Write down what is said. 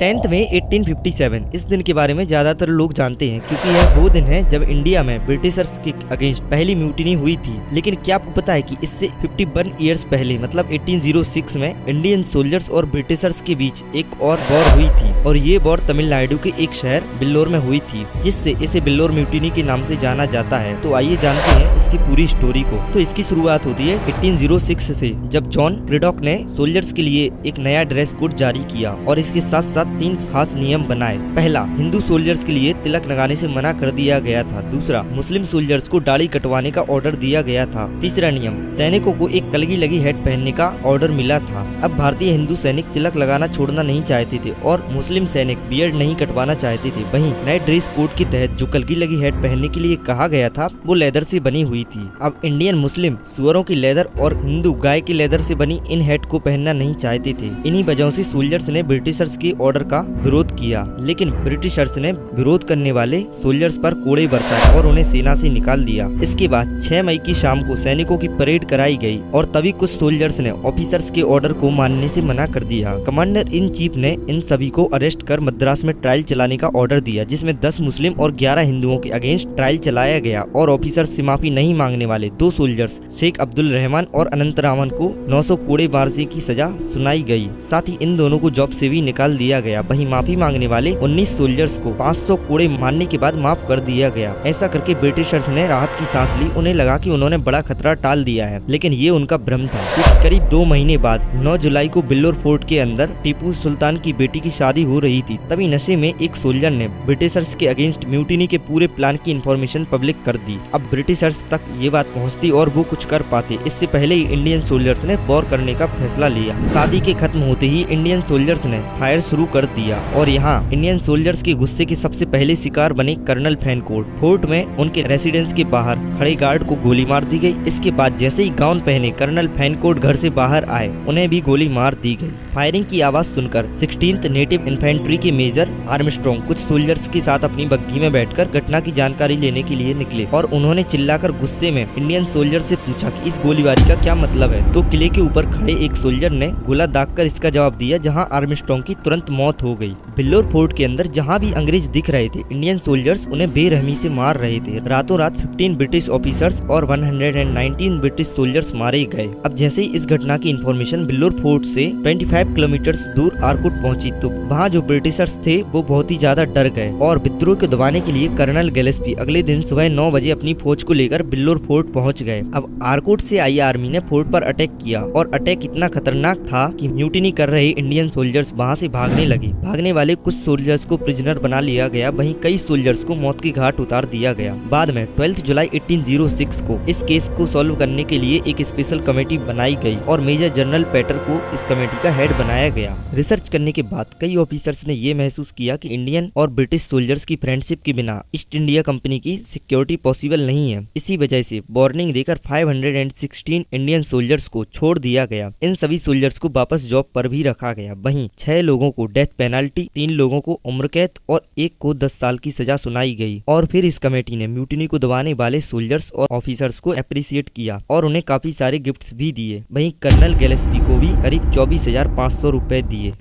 10 मई 1857 इस दिन के बारे में ज्यादातर लोग जानते हैं क्योंकि यह वो दिन है जब इंडिया में ब्रिटिशर्स के अगेंस्ट पहली म्यूटिनी हुई थी। लेकिन क्या आपको पता है कि इससे 51 इयर्स पहले मतलब 1806 में इंडियन सोल्जर्स और ब्रिटिशर्स के बीच एक और वॉर हुई थी और ये वॉर तमिलनाडु के एक शहर बिल्लोर में हुई थी, जिससे इसे बिल्लोर म्यूटिनी के नाम से जाना जाता है। तो आइए जानते हैं इसकी पूरी स्टोरी को। तो इसकी शुरुआत होती है 1806 से, जब जॉन क्रेडॉक ने सोल्जर्स के लिए एक नया ड्रेस कोड जारी किया और इसके साथ साथ 3 खास नियम बनाए। पहला, हिंदू सोल्जर्स के लिए तिलक लगाने से मना कर दिया गया था। दूसरा, मुस्लिम सोल्जर्स को दाढ़ी कटवाने का ऑर्डर दिया गया था। तीसरा नियम, सैनिकों को एक कलगी लगी हैट पहनने का ऑर्डर मिला था। अब भारतीय हिंदू सैनिक तिलक लगाना छोड़ना नहीं चाहते थे और मुस्लिम सैनिक बियर्ड नहीं कटवाना चाहते थे। वहीं नए ड्रेस कोड के तहत जो कलगी लगी हैट पहनने के लिए कहा गया था वो लेदर से बनी हुई थी। अब इंडियन मुस्लिम सुअरों की लेदर और हिंदू गाय की लेदर से बनी इन हैट को पहनना नहीं चाहते थे। इन्हीं वजहों से सोल्जर्स ने ब्रिटिशर्स के ऑर्डर का विरोध किया, लेकिन ब्रिटिशर्स ने विरोध करने वाले सोल्जर्स पर कोड़े बरसाए और उन्हें सेना से निकाल दिया। इसके बाद 6 मई की शाम को सैनिकों की परेड कराई गई और तभी कुछ सोल्जर्स ने ऑफिसर्स के ऑर्डर को मानने से मना कर दिया। कमांडर इन चीफ ने इन सभी को अरेस्ट कर मद्रास में ट्रायल चलाने का ऑर्डर दिया, जिसमें 10 मुस्लिम और 11 हिंदुओं के अगेंस्ट ट्रायल चलाया गया और ऑफिसर्स से माफी नहीं मांगने वाले 2 सोल्जर्स शेख अब्दुल रहमान और अनंतरामन को 900 कोड़े मारने की सजा सुनाई गई। साथ ही इन दोनों को जॉब से भी निकाल दिया गया। वहीं माफी मांगने वाले 19 सोल्जर्स को 500 कोड़े मारने के बाद माफ कर दिया गया। ऐसा करके ब्रिटिशर्स ने राहत की सांस ली। उन्हें लगा कि उन्होंने बड़ा खतरा टाल दिया है, लेकिन ये उनका भ्रम था, क्योंकि करीब 2 महीने बाद 9 जुलाई को बिल्लोर फोर्ट के अंदर टीपू सुल्तान की बेटी की शादी हो रही थी। तभी नशे में एक सोल्जर ने ब्रिटिशर्स के अगेंस्ट म्यूटिनी के पूरे प्लान की इंफॉर्मेशन पब्लिक कर दी। अब ब्रिटिशर्स तक ये बात पहुंचती और वो कुछ कर पाते, इससे पहले ही इंडियन सोल्जर्स ने वॉर करने का फैसला लिया। शादी के खत्म होते ही इंडियन सोल्जर्स ने फायर शुरू कर दिया और यहाँ इंडियन सोल्जर्स के गुस्से के सबसे पहले शिकार बने कर्नल फैनकोट। फोर्ट में उनके रेसिडेंस के बाहर खड़े गार्ड को गोली मार दी गई। इसके बाद जैसे ही गाउन पहने कर्नल फैनकोट घर से बाहर आए, उन्हें भी गोली मार दी गई। फायरिंग की आवाज सुनकर 16th नेटिव इन्फेंट्री के मेजर आर्मस्ट्रॉन्ग कुछ सोल्जर्स के साथ अपनी बग्घी में बैठकर घटना की जानकारी लेने के लिए निकले और उन्होंने चिल्लाकर गुस्से में इंडियन सोल्जर से पूछा कि इस गोलीबारी का क्या मतलब है। तो किले के ऊपर खड़े एक सोल्जर ने गोला दागकर इसका जवाब दिया, जहां आर्मस्ट्रॉन्ग की तुरंत मौत हो गई। बिल्लोर फोर्ट के अंदर जहां भी अंग्रेज दिख रहे थे, इंडियन सोल्जर्स उन्हें बेरहमी से मार रहे थे। रातों रात 15 ब्रिटिश ऑफिसर्स और 119 ब्रिटिश सोल्जर्स मारे गए। अब जैसे ही इस घटना की इंफॉर्मेशन बिल्लोर फोर्ट से 25 किलोमीटर दूर आरकुट पहुंची, तो वहाँ जो ब्रिटिशर्स थे वो बहुत ही ज्यादा डर गए और विद्रोह को दबाने के लिए कर्नल गैलेस्पी अगले दिन सुबह 9 बजे अपनी फौज को लेकर बिल्लोर फोर्ट पहुंच गए। अब आरकुट से आई आर्मी ने फोर्ट पर अटैक किया और अटैक इतना खतरनाक था कि म्यूटिनी कर रहे इंडियन सोल्जर्स वहां से भागने लगे। भागने वाले कुछ सोल्जर्स को प्रिजनर बना लिया गया, वहीं कई सोल्जर्स को मौत की घाट उतार दिया गया। बाद में 12 जुलाई 1806 को इस केस को सॉल्व करने के लिए एक स्पेशल कमेटी बनाई गई और मेजर जनरल पैटर को इस कमेटी का हेड बनाया गया। रिसर्च करने के बाद कई ऑफिसर्स ने ये महसूस किया कि इंडियन और ब्रिटिश सोल्जर्स की फ्रेंडशिप के बिना ईस्ट इंडिया कंपनी की सिक्योरिटी पॉसिबल नहीं है। इसी वजह से वार्निंग देकर 516 इंडियन सोल्जर्स को छोड़ दिया गया। इन सभी सोल्जर्स को वापस जॉब पर भी रखा गया। वहीं 6 लोगों को डेथ पेनल्टी, 3 लोगों को उम्र कैद और 1 को 10 साल की सजा सुनाई गई। और फिर इस कमेटी ने म्यूटिनी को दबाने वाले सोल्जर्स और ऑफिसर्स को अप्रिशिएट किया और उन्हें काफी सारे गिफ्ट्स भी दिए। वहीं कर्नल गैलेस्पी को भी करीब 24,500 रुपए दिए।